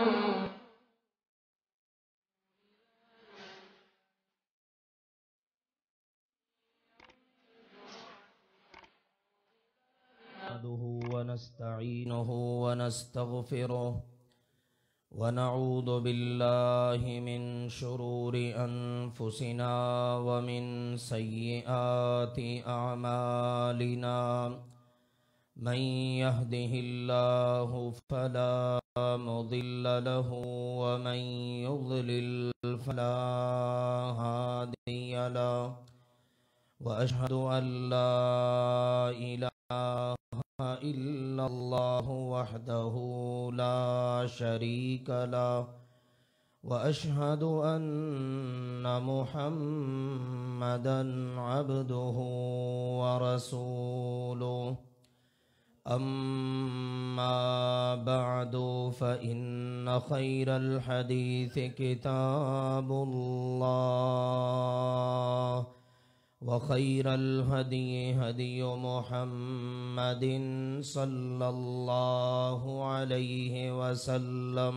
نحمده ونستعينه ونستغفره ونعوذ بالله من شرور أنفسنا ومن سيئات أعمالنا من يهده الله فلا مضل له ومن يضلل فلا هادي له وأشهد أن لا إله إلا الله وحده لا شريك له وأشهد أن محمدًا عبده ورسوله أما بعد فإن خير الحديث كتاب الله وخير الهدي هدي محمد صلى الله عليه وسلم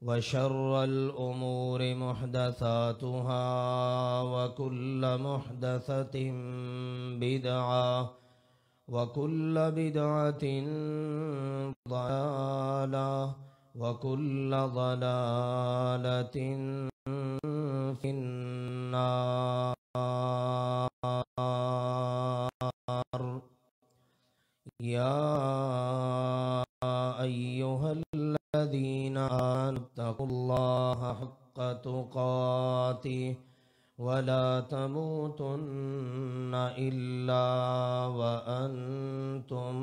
وشر الأمور محدثاتها وكل محدثة بدعة وكل بدعة ضلالة وكل ضلالة في النار. يا أيها الذين آمنوا اتقوا الله حق تقاته ولا تموتن إلا وأنتم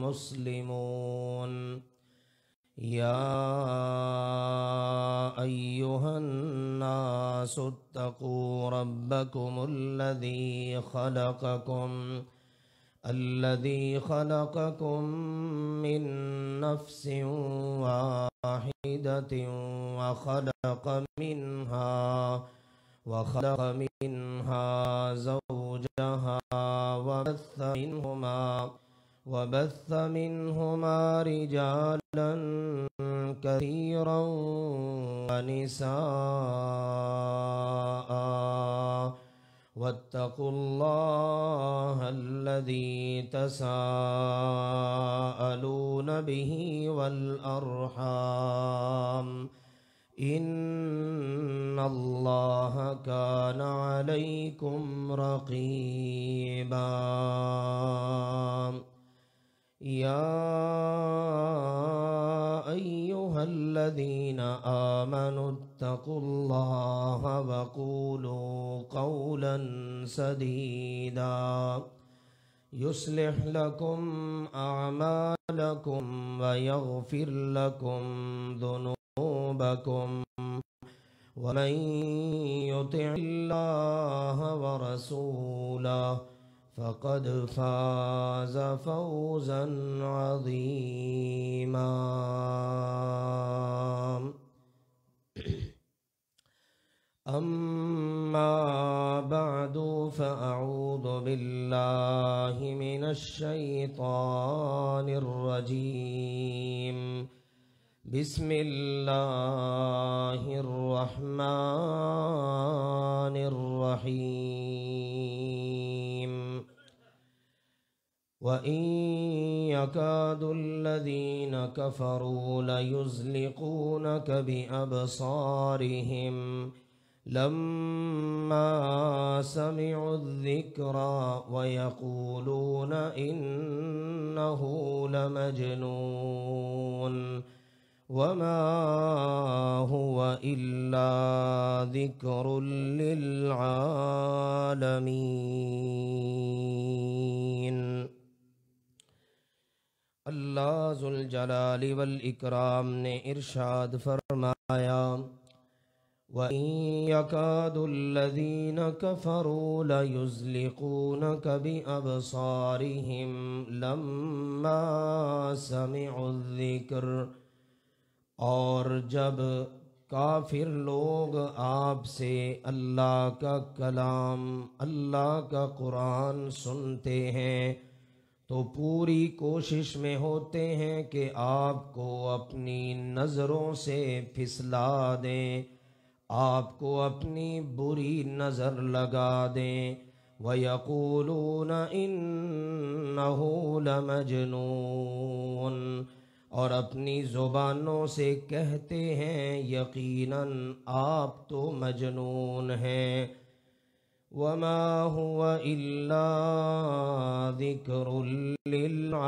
مسلمون. يا أيها الناس اتقوا ربكم الذي خلقكم من نفس واحدة وخلق منها زوجها وبث منهما رجالا كثيرا ونساء واتقوا الله الذي تساءلون به والأرحام إن الله كان عليكم رقيبا. يا أيها الذين آمنوا اتقوا الله وقولوا قولا سديدا يصلح لكم أعمالكم ويغفر لكم ذنوبكم ومن يطع الله ورسوله فقد فاز فوزا عظيما. أما بعد فأعوذ بالله من الشيطان الرجيم. بسم الله الرحمن الرحيم. وإن يكاد الذين كفروا ليزلقونك بأبصارهم لما سمعوا الذكر ويقولون إنه لمجنون وما هو إلا ذكر للعالمين. اللہ ذوالجلال والاکرام نے ارشاد فرمایا وَإِن يَكَادُ الَّذِينَ كَفَرُوا لَيُزْلِقُونَكَ بِأَبْصَارِهِمْ لَمَّا سَمِعُوا الذِّكْرَ، اور جب کافر لوگ آپ سے اللہ کا کلام، اللہ کا قرآن سنتے ہیں تو پوری کوشش میں ہوتے ہیں کہ آپ کو اپنی نظروں سے پھسلا دیں، آپ کو اپنی بری نظر لگا دیں۔ وَيَقُولُونَ إِنَّهُ لَمَجْنُونَ، اور اپنی زبانوں سے کہتے ہیں یقیناً آپ تو مجنون ہیں۔ وَمَا هُوَ إِلَّا ذِكْرٌ لِّلْعَالَمِينَ،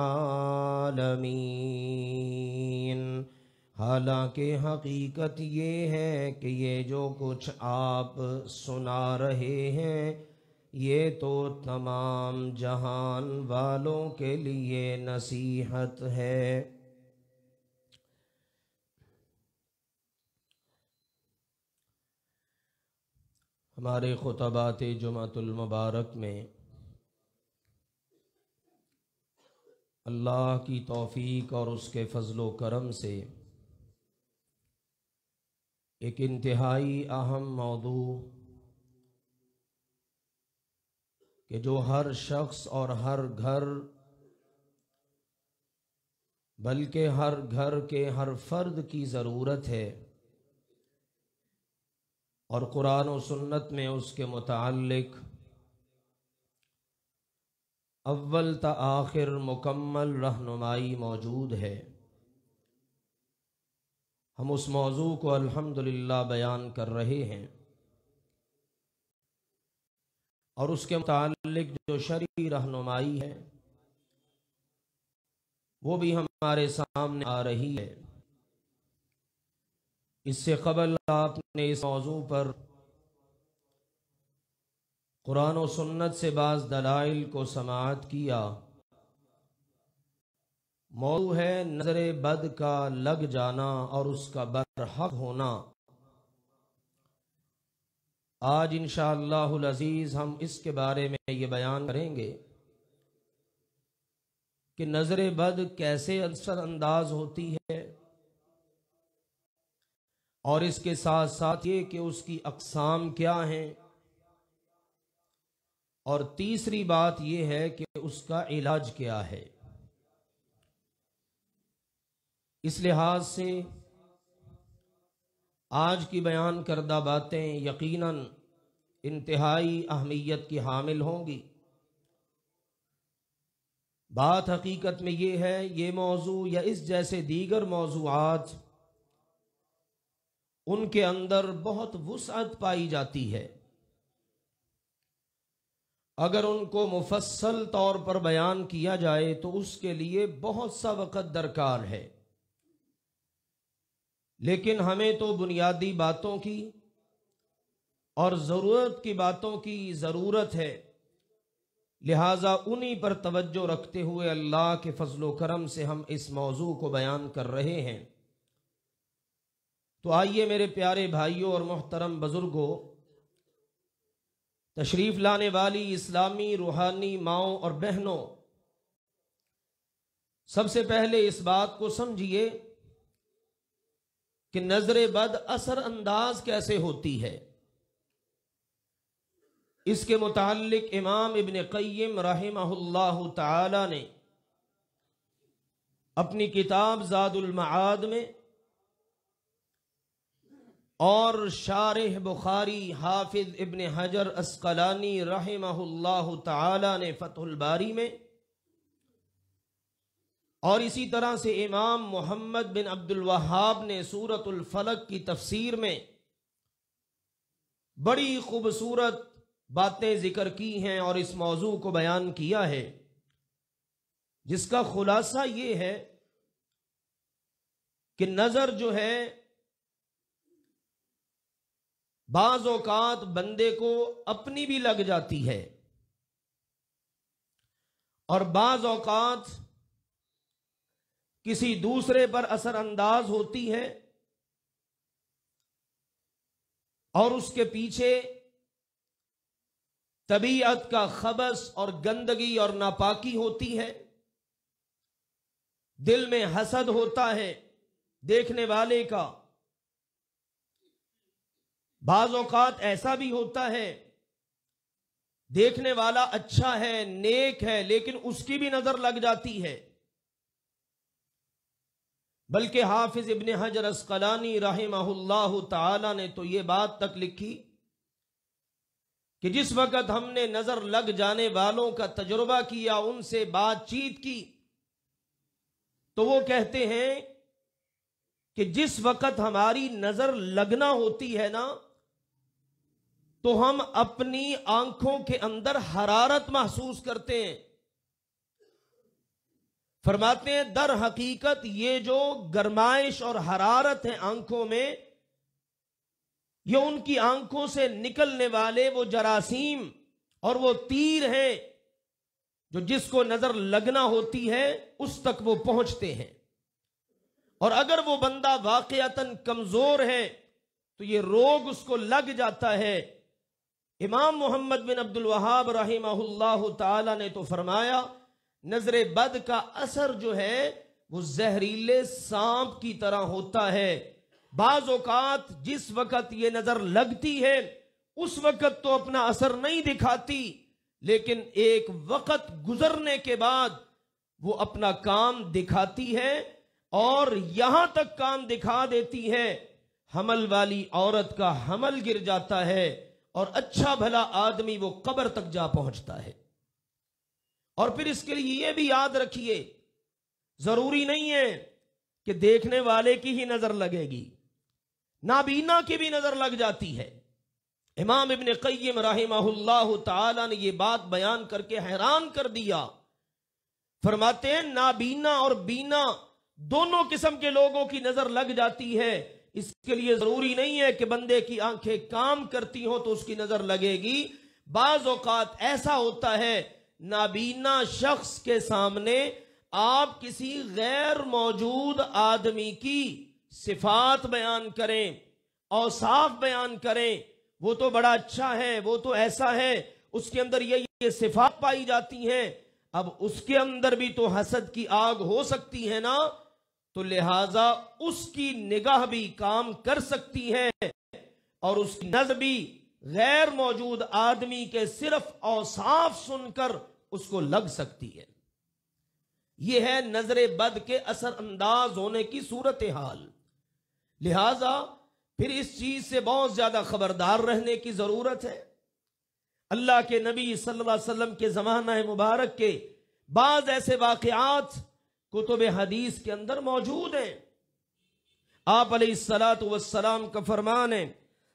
حالانکہ حقیقت یہ ہے کہ یہ جو کچھ آپ سنا رہے ہیں یہ تو تمام جہان والوں کے لیے نصیحت ہے۔ ہمارے خطبات جمعۃ المبارک میں اللہ کی توفیق اور اس کے فضل و کرم سے ایک انتہائی اہم موضوع کہ جو ہر شخص اور ہر گھر بلکہ ہر گھر کے ہر فرد کی ضرورت ہے، اور قرآن و سنت میں اس کے متعلق اول تا آخر مکمل رہنمائی موجود ہے۔ ہم اس موضوع کو الحمدللہ بیان کر رہے ہیں، اور اس کے متعلق جو شرعی رہنمائی ہے وہ بھی ہمارے سامنے آ رہی ہے۔ اس سے قبل آپ نے اس موضوع پر قرآن و سنت سے بعض دلائل کو سماعت کیا۔ موضوع ہے نظر بد کا لگ جانا اور اس کا برحق ہونا۔ آج انشاءاللہ العزیز ہم اس کے بارے میں یہ بیان کریں گے کہ نظر بد کیسے اثر انداز ہوتی ہے، اور اس کے ساتھ ساتھ یہ کہ اس کی اقسام کیا ہیں، اور تیسری بات یہ ہے کہ اس کا علاج کیا ہے۔ اس لحاظ سے آج کی بیان کردہ باتیں یقیناً انتہائی اہمیت کی حامل ہوں گی۔ بات حقیقت میں یہ ہے، یہ موضوع یا اس جیسے دیگر موضوعات ان کے اندر بہت وسعت پائی جاتی ہے، اگر ان کو مفصل طور پر بیان کیا جائے تو اس کے لیے بہت سا وقت درکار ہے، لیکن ہمیں تو بنیادی باتوں کی اور ضرورت کی باتوں کی ضرورت ہے، لہٰذا انہی پر توجہ رکھتے ہوئے اللہ کے فضل و کرم سے ہم اس موضوع کو بیان کر رہے ہیں۔ تو آئیے میرے پیارے بھائیوں اور محترم بزرگوں، تشریف لانے والی اسلامی روحانی ماؤں اور بہنوں، سب سے پہلے اس بات کو سمجھیے کہ نظر بد اثر انداز کیسے ہوتی ہے۔ اس کے متعلق امام ابن قیم رحمہ اللہ تعالی نے اپنی کتاب زاد المعاد میں، اور شارح بخاری حافظ ابن حجر عسقلانی رحمہ اللہ تعالی نے فتح الباری میں، اور اسی طرح سے امام محمد بن عبد الوہاب نے سورۃ الفلق کی تفسیر میں بڑی خوبصورت باتیں ذکر کی ہیں اور اس موضوع کو بیان کیا ہے، جس کا خلاصہ یہ ہے کہ نظر جو ہے بعض اوقات بندے کو اپنی بھی لگ جاتی ہے، اور بعض اوقات کسی دوسرے پر اثر انداز ہوتی ہے، اور اس کے پیچھے طبیعت کا خبث اور گندگی اور ناپاکی ہوتی ہے، دل میں حسد ہوتا ہے دیکھنے والے کا۔ بعض اوقات ایسا بھی ہوتا ہے دیکھنے والا اچھا ہے، نیک ہے، لیکن اس کی بھی نظر لگ جاتی ہے۔ بلکہ حافظ ابن حجر عسقلانی رحمہ اللہ تعالی نے تو یہ بات تک لکھی کہ جس وقت ہم نے نظر لگ جانے والوں کا تجربہ کیا، ان سے بات چیت کی، تو وہ کہتے ہیں کہ جس وقت ہماری نظر لگنا ہوتی ہے نا، تو ہم اپنی آنکھوں کے اندر حرارت محسوس کرتے ہیں۔ فرماتے ہیں در حقیقت یہ جو گرمائش اور حرارت ہے آنکھوں میں، یہ ان کی آنکھوں سے نکلنے والے وہ جراثیم اور وہ تیر ہیں جو جس کو نظر لگنا ہوتی ہے اس تک وہ پہنچتے ہیں، اور اگر وہ بندہ واقعتاً کمزور ہے تو یہ روگ اس کو لگ جاتا ہے۔ امام محمد بن عبد الوہاب رحمہ اللہ تعالی نے تو فرمایا نظر بد کا اثر جو ہے وہ زہریلے سانپ کی طرح ہوتا ہے۔ بعض اوقات جس وقت یہ نظر لگتی ہے اس وقت تو اپنا اثر نہیں دکھاتی، لیکن ایک وقت گزرنے کے بعد وہ اپنا کام دکھاتی ہے، اور یہاں تک کام دکھا دیتی ہے حمل والی عورت کا حمل گر جاتا ہے، اور اچھا بھلا آدمی وہ قبر تک جا پہنچتا ہے۔ اور پھر اس کے لیے یہ بھی یاد رکھیے، ضروری نہیں ہے کہ دیکھنے والے کی ہی نظر لگے گی، نابینا کی بھی نظر لگ جاتی ہے۔ امام ابن قیم رحمہ اللہ تعالی نے یہ بات بیان کر کے حیران کر دیا۔ فرماتے ہیں نابینا اور بینا دونوں قسم کے لوگوں کی نظر لگ جاتی ہے۔ اس کے لیے ضروری نہیں ہے کہ بندے کی آنکھیں کام کرتی ہوں تو اس کی نظر لگے گی۔ بعض اوقات ایسا ہوتا ہے نابینا شخص کے سامنے آپ کسی غیر موجود آدمی کی صفات بیان کریں، اوصاف بیان کریں، وہ تو بڑا اچھا ہے، وہ تو ایسا ہے، اس کے اندر یہ صفات پائی جاتی ہیں۔ اب اس کے اندر بھی تو حسد کی آگ ہو سکتی ہے نا، تو لہٰذا اس کی نگاہ بھی کام کر سکتی ہے، اور اس کی نظر بھی غیر موجود آدمی کے صرف اوصاف سن کر اس کو لگ سکتی ہے۔ یہ ہے نظر بد کے اثر انداز ہونے کی صورتحال۔ لہٰذا پھر اس چیز سے بہت زیادہ خبردار رہنے کی ضرورت ہے۔ اللہ کے نبی صلی اللہ علیہ وسلم کے زمانہ مبارک کے بعض ایسے واقعات کتب حدیث کے اندر موجود ہیں۔ آپ علیہ السلام کا فرمان ہے،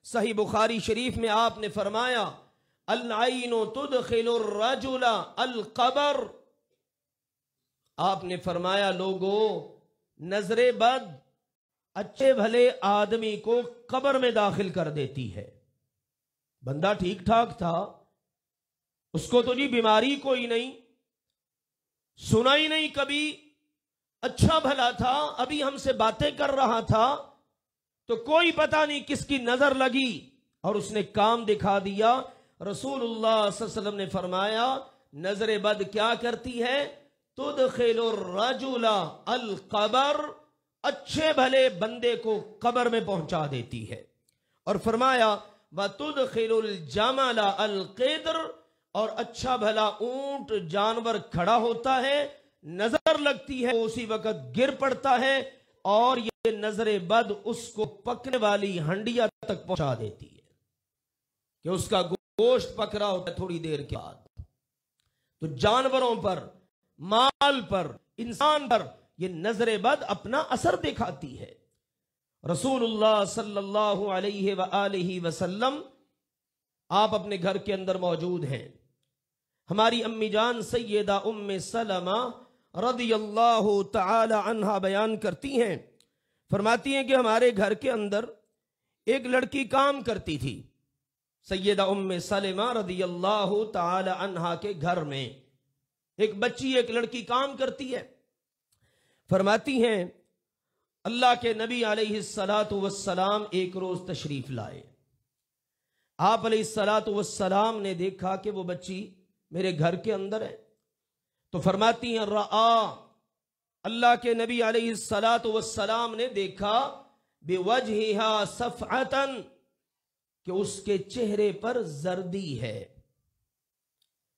صحیح بخاری شریف میں آپ نے فرمایا العین تدخل الرجل القبر۔ آپ نے فرمایا لوگو، نظر بد اچھے بھلے آدمی کو قبر میں داخل کر دیتی ہے۔ بندہ ٹھیک ٹھاک تھا، اس کو تو جی بیماری کوئی نہیں، سنا ہی نہیں کبھی، اچھا بھلا تھا، ابھی ہم سے باتیں کر رہا تھا، تو کوئی پتہ نہیں کس کی نظر لگی اور اس نے کام دکھا دیا۔ رسول اللہ صلی اللہ علیہ وسلم نے فرمایا نظر بد کیا کرتی ہے؟ تدخل الرجل القبر، اچھے بھلے بندے کو قبر میں پہنچا دیتی ہے۔ اور فرمایا وَتُدْخِلُ الْجَمَلَ الْقِدْرَ، اور اچھا بھلا اونٹ جانور کھڑا ہوتا ہے، نظر لگتی ہے، اسی وقت گر پڑتا ہے، اور یہ نظر بد اس کو پکنے والی ہنڈیا تک پہنچا دیتی ہے کہ اس کا گوشت پک رہا ہوتا ہے تھوڑی دیر کے بعد۔ تو جانوروں پر، مال پر، انسان پر یہ نظر بد اپنا اثر دکھاتی ہے۔ رسول اللہ صلی اللہ علیہ وآلہ وسلم آپ اپنے گھر کے اندر موجود ہیں۔ ہماری امی جان سیدہ ام سلمہ رضی اللہ تعالی عنہا بیان کرتی ہیں، فرماتی ہیں کہ ہمارے گھر کے اندر ایک لڑکی کام کرتی تھی۔ سیدہ ام سلمہ رضی اللہ تعالی عنہا کے گھر میں ایک بچی، ایک لڑکی کام کرتی ہے۔ فرماتی ہیں اللہ کے نبی علیہ السلام ایک روز تشریف لائے۔ آپ علیہ السلام نے دیکھا کہ وہ بچی میرے گھر کے اندر ہے، تو فرماتی ہیں اللہ کے نبی علیہ السلام نے دیکھا بوجہہا صفعۃ، کہ اس کے چہرے پر زردی ہے۔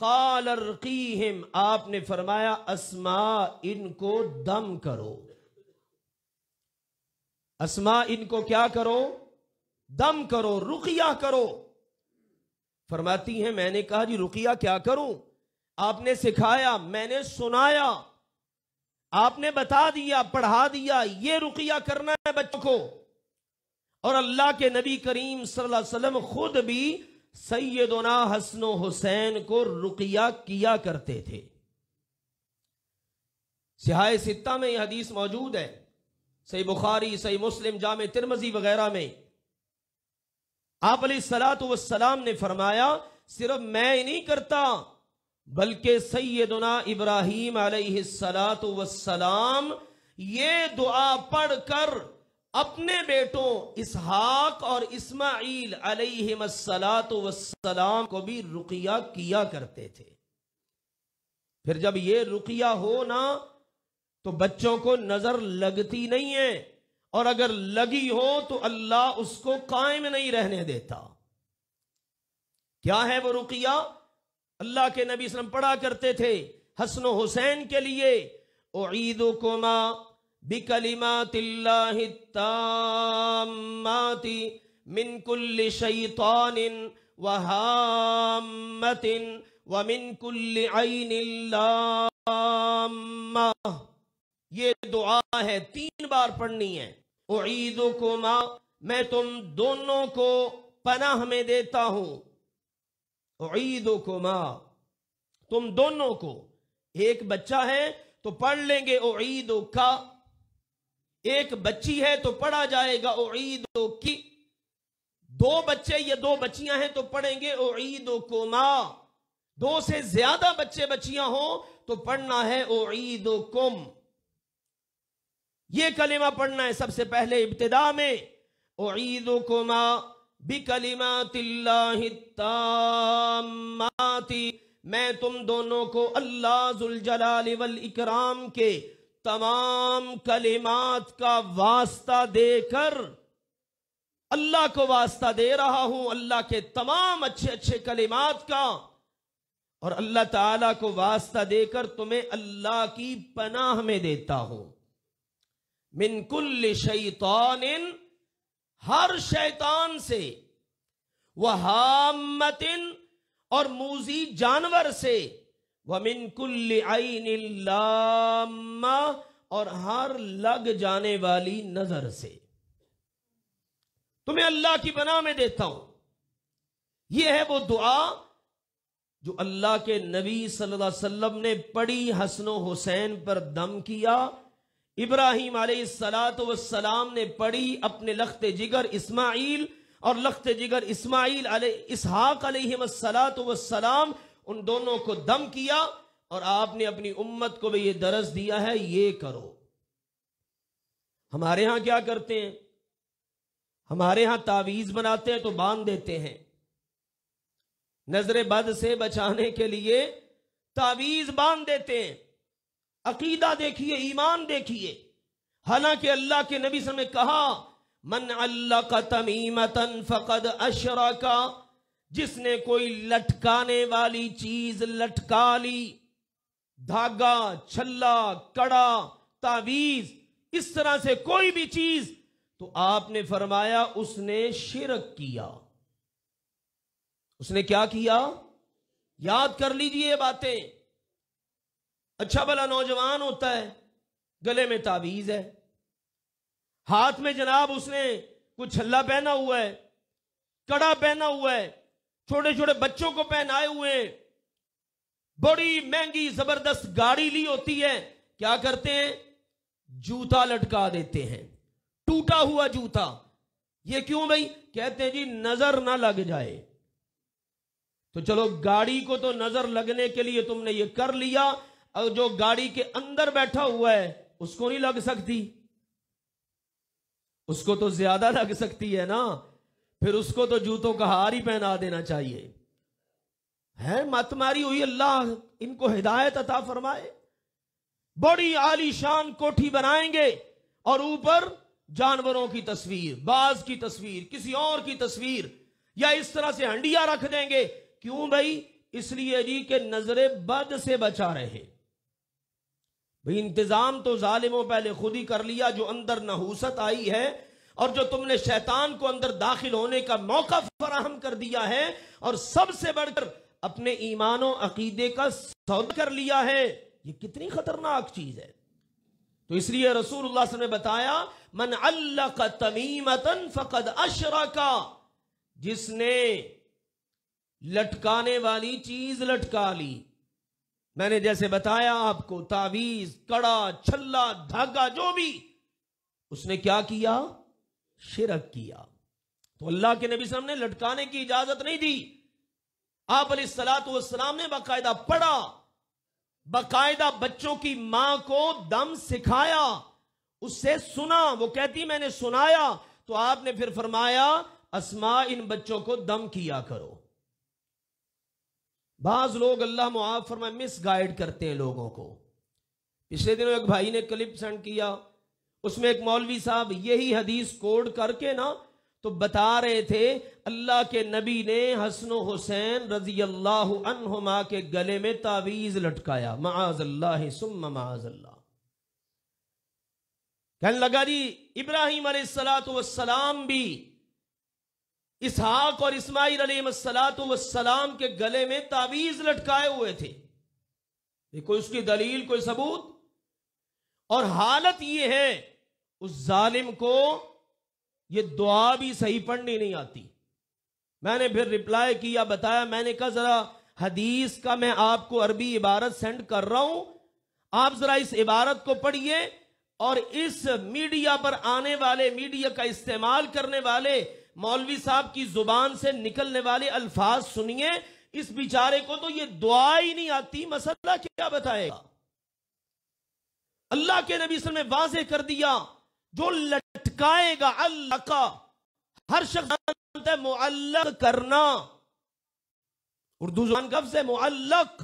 قال ارقیہم، آپ نے فرمایا اسما ان کو دم کرو، اسما ان کو کیا کرو؟ دم کرو، رقیہ کرو۔ فرماتی ہیں میں نے کہا جی رقیہ کیا کروں؟ آپ نے سکھایا، میں نے سنایا، آپ نے بتا دیا، پڑھا دیا، یہ رقیہ کرنا ہے بچوں کو۔ اور اللہ کے نبی کریم صلی اللہ علیہ وسلم خود بھی سیدنا حسن و حسین کو رقیہ کیا کرتے تھے۔ صحاح ستہ میں یہ حدیث موجود ہے، صحیح بخاری، صحیح مسلم، جامع ترمذی وغیرہ میں۔ آپ علیہ الصلوۃ والسلام نے فرمایا صرف میں ہی نہیں کرتا بلکہ سیدنا ابراہیم علیہ الصلوۃ والسلام یہ دعا پڑھ کر اپنے بیٹوں اسحاق اور اسماعیل علیہ الصلوۃ والسلام کو بھی رقیہ کیا کرتے تھے۔ پھر جب یہ رقیہ ہو نا تو بچوں کو نظر لگتی نہیں ہے، اور اگر لگی ہو تو اللہ اس کو قائم نہیں رہنے دیتا۔ کیا ہے وہ رقیہ؟ اللہ کے نبی صلی اللہ علیہ وسلم پڑھا کرتے تھے حسن و حسین کے لیے، اعیدکما بکلمات اللہ التامات من کل شیطان وہامت ومن کل عین لامہ۔ یہ دعا ہے 3 بار پڑھنی ہے۔ اعیدکما، میں تم دونوں کو پناہ میں دیتا ہوں، اعیدکما، تم دونوں کو۔ ایک بچہ ہے تو پڑھ لیں گے اعیدکا، ایک بچی ہے تو پڑھا جائے گا اعیدکی، 2 بچے یا 2 بچیاں ہیں تو پڑھیں گے اعیدکما، 2 سے زیادہ بچے بچیاں ہوں تو پڑھنا ہے اعیدکم۔ یہ کلمہ پڑھنا ہے سب سے پہلے ابتدا میں، اعیدکما بکلمات اللہ التامات، میں تم دونوں کو اللہ ذوالجلال والاکرام کے تمام کلمات کا واسطہ دے کر، اللہ کو واسطہ دے رہا ہوں، اللہ کے تمام اچھے اچھے کلمات کا، اور اللہ تعالیٰ کو واسطہ دے کر تمہیں اللہ کی پناہ میں دیتا ہوں۔ من کل شیطان، ہر شیطان سے، وہامت، اور موذی جانور سے، ومن کل عین لامہ، اور ہر لگ جانے والی نظر سے، تمہیں اللہ کی پناہ میں دیتا ہوں۔ یہ ہے وہ دعا جو اللہ کے نبی صلی اللہ علیہ وسلم نے پڑھی، حسن و حسین پر دم کیا، ابراہیم علیہ السلام نے پڑھی اپنے لخت جگر اسماعیل، اور لخت جگر اسماعیل علیہ اسحاق علیہ السلام، ان دونوں کو دم کیا، اور آپ نے اپنی امت کو بھی یہ درس دیا ہے یہ کرو۔ ہمارے ہاں کیا کرتے ہیں؟ ہمارے ہاں تعویذ بناتے ہیں تو باندھ دیتے ہیں، نظر بد سے بچانے کے لیے تعویذ باندھ دیتے ہیں۔ عقیدہ دیکھیے، ایمان دیکھیے، حالانکہ اللہ کے نبی صلی اللہ علیہ وسلم نے کہا من علق تمیمتا فقد اشرک، جس نے کوئی لٹکانے والی چیز لٹکا لی، دھاگا، چھلا، کڑا، تعویذ، اس طرح سے کوئی بھی چیز، تو آپ نے فرمایا اس نے شرک کیا۔ اس نے کیا کیا؟ یاد کر لیجئے یہ باتیں۔ اچھا بھلا نوجوان ہوتا ہے، گلے میں تعویذ ہے، ہاتھ میں جناب اس نے کچھ چھلا پہنا ہوا ہے، کڑا پہنا ہوا ہے، چھوٹے چھوٹے بچوں کو پہنائے ہوئے ہیں، بڑی مہنگی زبردست گاڑی لی ہوتی ہے، کیا کرتے ہیں؟ جوتا لٹکا دیتے ہیں، ٹوٹا ہوا جوتا۔ یہ کیوں بھائی؟ کہتے ہیں جی نظر نہ لگ جائے۔ تو چلو گاڑی کو تو نظر لگنے کے لیے تم نے یہ کر لیا، اور جو گاڑی کے اندر بیٹھا ہوا ہے اس کو نہیں لگ سکتی؟ اس کو تو زیادہ لگ سکتی ہے نا، پھر اس کو تو جوتوں کا ہار ہی پہنا دینا چاہیے۔ ہے مت ماری ہوئی، اللہ ان کو ہدایت عطا فرمائے۔ بڑی عالی شان کوٹھی بنائیں گے اور اوپر جانوروں کی تصویر، باز کی تصویر، کسی اور کی تصویر، یا اس طرح سے ہنڈیا رکھ دیں گے۔ کیوں بھائی؟ اس لیے جی کہ نظر بد سے بچا رہے. بھئی انتظام تو ظالموں پہلے خود ہی کر لیا. جو اندر نحوست آئی ہے اور جو تم نے شیطان کو اندر داخل ہونے کا موقع فراہم کر دیا ہے اور سب سے بڑھ کر اپنے ایمان و عقیدے کا سودا کر لیا ہے، یہ کتنی خطرناک چیز ہے. تو اس لیے رسول اللہ صلی اللہ علیہ وسلم نے بتایا من علق تمیمتا فقد اشرکا، جس نے لٹکانے والی چیز لٹکا لی. میں نے جیسے بتایا آپ کو، تعویذ، کڑا، چھلا، دھاگا، جو بھی، اس نے کیا کیا؟ شرک کیا. تو اللہ کے نبی صلی اللہ علیہ وسلم نے لٹکانے کی اجازت نہیں دی. آپ علیہ الصلوۃ والسلام نے باقاعدہ پڑھا، باقاعدہ بچوں کی ماں کو دم سکھایا، اس سے سنا. وہ کہتی میں نے سنایا، تو آپ نے پھر فرمایا اسماء ان بچوں کو دم کیا کرو. بعض لوگ اللہ معاف فرمائے مس گائیڈ کرتے ہیں لوگوں کو. پچھلے دنوں ایک بھائی نے کلپ سینڈ کیا، اس میں ایک مولوی صاحب یہی حدیث کوڈ کر کے نا تو بتا رہے تھے اللہ کے نبی نے حسن و حسین رضی اللہ عنہما کے گلے میں تعویذ لٹکایا. معاذ اللہ ثم معاذ اللہ. کہنے لگا جی ابراہیم علیہ السلام بھی اسحاق اور اسماعیل علیہ السلام کے گلے میں تعویذ لٹکائے ہوئے تھے. کوئی اس کی دلیل، کوئی ثبوت؟ اور حالت یہ ہے اس ظالم کو یہ دعا بھی صحیح پڑھنی نہیں آتی. میں نے پھر رپلائی کیا، بتایا، میں نے کہا ذرا حدیث کا میں آپ کو عربی عبارت سینڈ کر رہا ہوں، آپ ذرا اس عبارت کو پڑھیے اور اس میڈیا پر آنے والے، میڈیا کا استعمال کرنے والے مولوی صاحب کی زبان سے نکلنے والے الفاظ سنیے. اس بیچارے کو تو یہ دعا ہی نہیں آتی، مسئلہ کیا بتائے گا؟ اللہ کے نبی صلی اللہ علیہ وسلم نے واضح کر دیا جو لٹکائے گا اللہ کا، ہر شخص جانتا ہے معلق کرنا، اردو زبان کا لفظ ہے معلق.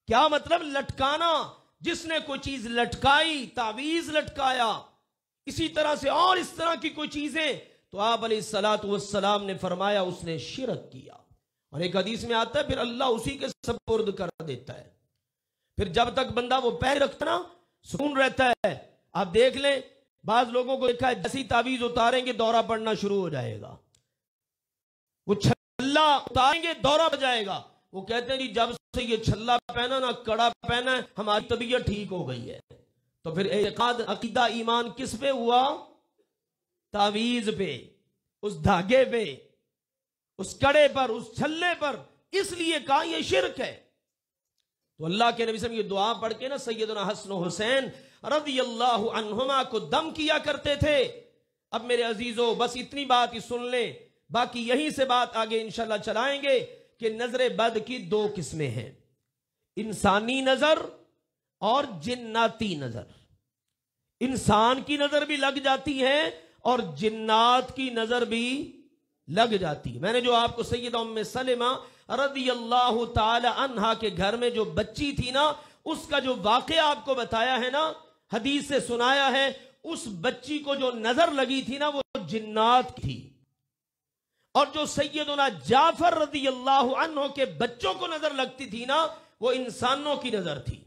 کیا مطلب؟ لٹکانا. جس نے کوئی چیز لٹکائی، تعویذ لٹکایا، اسی طرح سے اور اس طرح کی کوئی چیزیں، تو آپ علیہ الصلوۃ والسلام نے فرمایا اس نے شرک کیا. اور ایک حدیث میں آتا ہے پھر اللہ اسی کے سپرد کر دیتا ہے. پھر جب تک بندہ وہ پیر رکھتا نا سکون رہتا ہے. آپ دیکھ لیں بعض لوگوں کو دیکھا ہے جیسی تعویذ اتاریں گے دورہ پڑنا شروع ہو جائے گا، وہ چھلا اتاریں گے دورہ پڑ جائے گا. وہ کہتے ہیں جی جب سے یہ چھلا پہنا نا، کڑا پہنا ہے، ہماری طبیعت ٹھیک ہو گئی ہے. تو پھر اعتقاد، عقیدہ، ایمان کس پہ ہوا؟ تعویذ پہ، اس دھاگے پہ، اس کڑے پر، اس چھلے پر. اس لیے کہا یہ شرک ہے. تو اللہ کے نبی صلی اللہ علیہ وسلم یہ دعا پڑھ کے نا سیدنا حسن و حسین رضی اللہ عنہما کو دم کیا کرتے تھے. اب میرے عزیزو بس اتنی بات ہی سن لیں، باقی یہیں سے بات آگے انشاءاللہ چلائیں گے کہ نظر بد کی دو قسمیں ہیں، انسانی نظر اور جناتی نظر. انسان کی نظر بھی لگ جاتی ہے اور جنات کی نظر بھی لگ جاتی ہے. میں نے جو آپ کو سیدہ ام سلمہ رضی اللہ تعالی عنہا کے گھر میں جو بچی تھی نا، اس کا جو واقعہ آپ کو بتایا ہے نا، حدیث سے سنایا ہے، اس بچی کو جو نظر لگی تھی نا وہ جنات تھی. اور جو سیدنا جعفر رضی اللہ عنہ کے بچوں کو نظر لگتی تھی نا وہ انسانوں کی نظر تھی.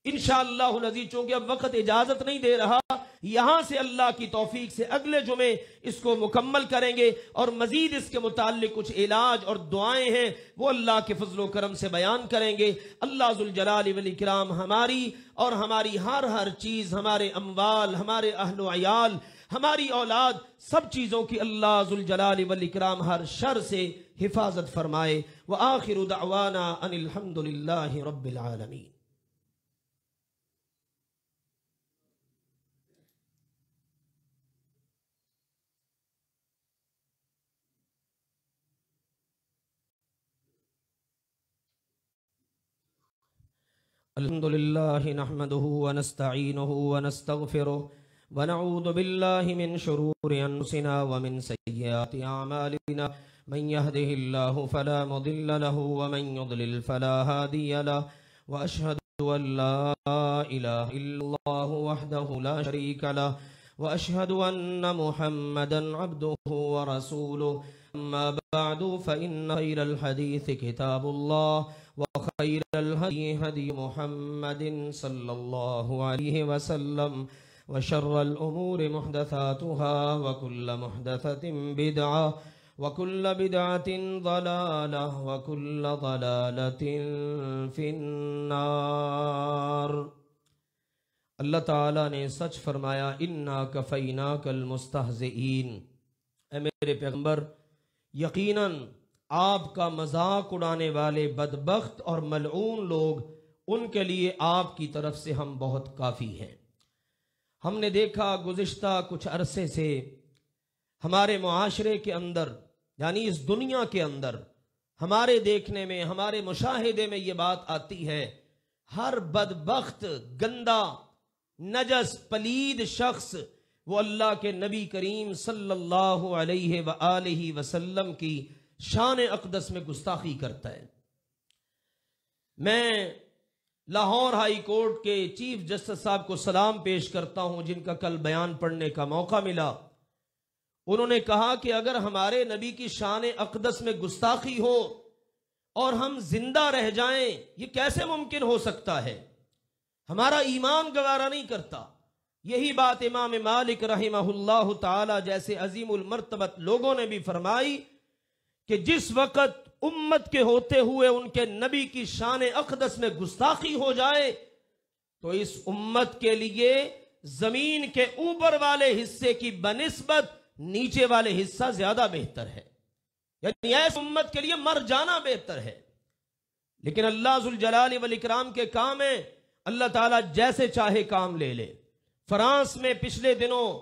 انشاءاللہ العزیز چونکہ اب وقت اجازت نہیں دے رہا، یہاں سے اللہ کی توفیق سے اگلے جمعے اس کو مکمل کریں گے اور مزید اس کے متعلق کچھ علاج اور دعائیں ہیں وہ اللہ کے فضل و کرم سے بیان کریں گے. اللہ ذوالجلال والاکرام ہماری اور ہماری ہر چیز، ہمارے اموال، ہمارے اہل و عیال، ہماری اولاد، سب چیزوں کی اللہ ذوالجلال والاکرام ہر شر سے حفاظت فرمائے. وآخر دعوانا ان الحمدللہ رب العالمین. الحمد لله نحمده ونستعينه ونستغفره ونعوذ بالله من شرور أنفسنا ومن سيئات أعمالنا من يهده الله فلا مضل له ومن يضلل فلا هادي له وأشهد أن لا إله إلا الله وحده لا شريك له وأشهد أن محمدا عبده ورسوله. أما بعد فإن خير الحديث كتاب الله وخير الهدي هدي محمد صلى الله عليه وسلم وشر الأمور محدثاتها وكل محدثة بدعة وكل بدعة ضلالة وكل ضلالة في النار۔ اللہ تعالیٰ نے سچ فرمایا اِنَّا كَفَيْنَاكَ الْمُسْتَهْزِئِينَ، اے میرے پیغمبر یقیناً آپ کا مذاق اڑانے والے بدبخت اور ملعون لوگ، ان کے لیے آپ کی طرف سے ہم بہت کافی ہیں۔ ہم نے دیکھا گزشتہ کچھ عرصے سے ہمارے معاشرے کے اندر، یعنی اس دنیا کے اندر ہمارے دیکھنے میں، ہمارے مشاہدے میں یہ بات آتی ہے، ہر بدبخت، گندا، نجس، پلید شخص وہ اللہ کے نبی کریم صلی اللہ علیہ وآلہ وسلم کی شان اقدس میں گستاخی کرتا ہے۔ میں لاہور ہائی کورٹ کے چیف جسٹس صاحب کو سلام پیش کرتا ہوں، جن کا کل بیان پڑھنے کا موقع ملا۔ انہوں نے کہا کہ اگر ہمارے نبی کی شان اقدس میں گستاخی ہو اور ہم زندہ رہ جائیں، یہ کیسے ممکن ہو سکتا ہے؟ ہمارا ایمان گوارا نہیں کرتا۔ یہی بات امام مالک رحمہ اللہ تعالی جیسے عظیم المرتبت لوگوں نے بھی فرمائی کہ جس وقت امت کے ہوتے ہوئے ان کے نبی کی شان اقدس میں گستاخی ہو جائے تو اس امت کے لیے زمین کے اوپر والے حصے کی بنسبت نیچے والے حصہ زیادہ بہتر ہے، یعنی ایس امت کے لیے مر جانا بہتر ہے۔ لیکن اللہ ذوالجلال والاکرام کے کام ہیں، اللہ تعالیٰ جیسے چاہے کام لے لے۔ فرانس میں پچھلے دنوں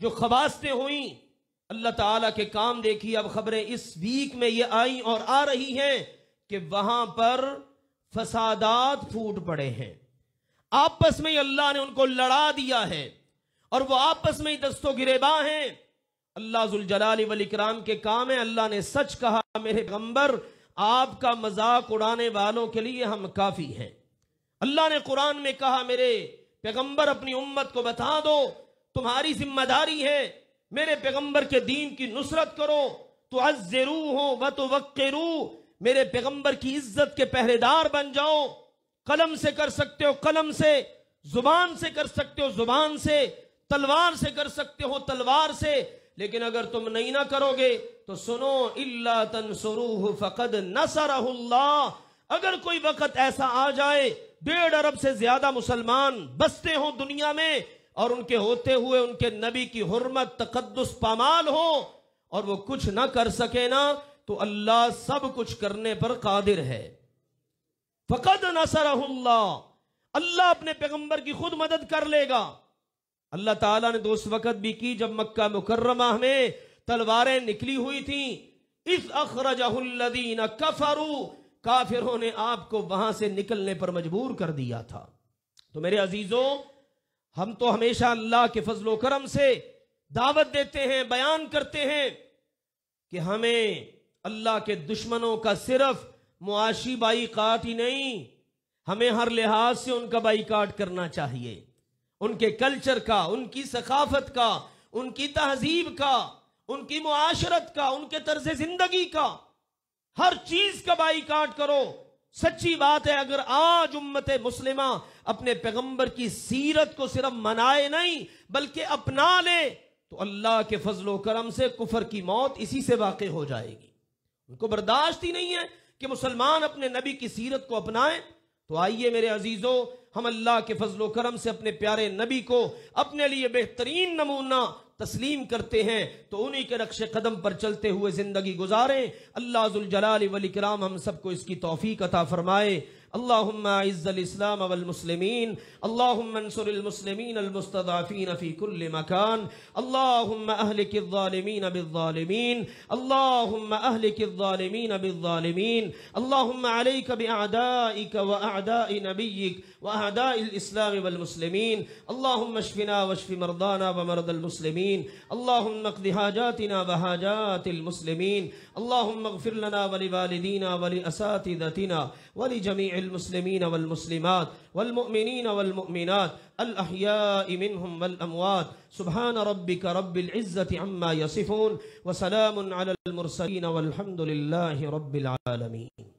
جو خباستیں ہوئیں، اللہ تعالیٰ کے کام دیکھیے۔ اب خبریں اس ویک میں یہ آئیں اور آ رہی ہیں کہ وہاں پر فسادات پھوٹ پڑے ہیں، آپس میں ہی اللہ نے ان کو لڑا دیا ہے اور وہ آپس میں ہی دست و گریباں ہیں۔ اللہ ذوالجلال والاکرام کے کام ہے۔ اللہ نے سچ کہا میرے پیغمبر آپ کا مذاق اڑانے والوں کے لیے ہم کافی ہیں۔ اللہ نے قرآن میں کہا میرے پیغمبر اپنی امت کو بتا دو تمہاری ذمہ داری ہے میرے پیغمبر کے دین کی نصرت کرو، تعزروہ وتوقروہ، میرے پیغمبر کی عزت کے پہرے دار بن جاؤ۔ قلم سے کر سکتے ہو قلم سے، زبان سے کر سکتے ہو زبان سے، تلوار سے کر سکتے ہو تلوار سے، لیکن اگر تم نہیں نہ کرو گے تو سنو الا تنصروہ فقد نصرہ اللہ۔ اگر کوئی وقت ایسا آ جائے 1.5 ارب سے زیادہ مسلمان بستے ہوں دنیا میں اور ان کے ہوتے ہوئے ان کے نبی کی حرمت تقدس پامال ہو اور وہ کچھ نہ کر سکے نا، تو اللہ سب کچھ کرنے پر قادر ہے۔ فقد نصرہ اللہ، اللہ اپنے پیغمبر کی خود مدد کر لے گا۔ اللہ تعالیٰ نے تو اس وقت بھی کی جب مکہ مکرمہ میں تلواریں نکلی ہوئی تھیں۔ اذ اخرجہ الذین کفروا، کافروں نے آپ کو وہاں سے نکلنے پر مجبور کر دیا تھا۔ تو میرے عزیزوں، ہم تو ہمیشہ اللہ کے فضل و کرم سے دعوت دیتے ہیں، بیان کرتے ہیں کہ ہمیں اللہ کے دشمنوں کا صرف معاشی بائیکاٹ ہی نہیں، ہمیں ہر لحاظ سے ان کا بائیکاٹ کرنا چاہیے، ان کے کلچر کا، ان کی ثقافت کا، ان کی تہذیب کا، ان کی معاشرت کا، ان کے طرز زندگی کا، ہر چیز کا بائیکاٹ کرو۔ سچی بات ہے، اگر آج امت مسلمہ اپنے پیغمبر کی سیرت کو صرف منائے نہیں بلکہ اپنا لے تو اللہ کے فضل و کرم سے کفر کی موت اسی سے واقع ہو جائے گی۔ ان کو برداشت ہی نہیں ہے کہ مسلمان اپنے نبی کی سیرت کو اپنائیں۔ تو آئیے میرے عزیزوں، ہم اللہ کے فضل و کرم سے اپنے پیارے نبی کو اپنے لیے بہترین نمونہ تسلیم کرتے ہیں تو انہی کے نقش قدم پر چلتے ہوئے زندگی گزاریں۔ اللہ ذوالجلال والاکرام ہم سب کو اس کی توفیق عطا فرمائے۔ اللهم اعز الاسلام والمسلمين، اللهم انصر المسلمين المستضعفين في كل مكان، اللهم اهلك الظالمين بالظالمين، اللهم اهلك الظالمين بالظالمين، اللهم عليك باعدائك واعداء نبيك واعداء الاسلام والمسلمين، اللهم اشفنا واشف مرضانا ومرضى المسلمين، اللهم اقض حاجاتنا وحاجات المسلمين، اللهم اغفر لنا ولوالدينا ولاساتذتنا ولجميع المسلمين والمسلمات والمؤمنين والمؤمنات الأحياء منهم والأموات سبحان ربك رب العزة عما يصفون وسلام على المرسلين والحمد لله رب العالمين.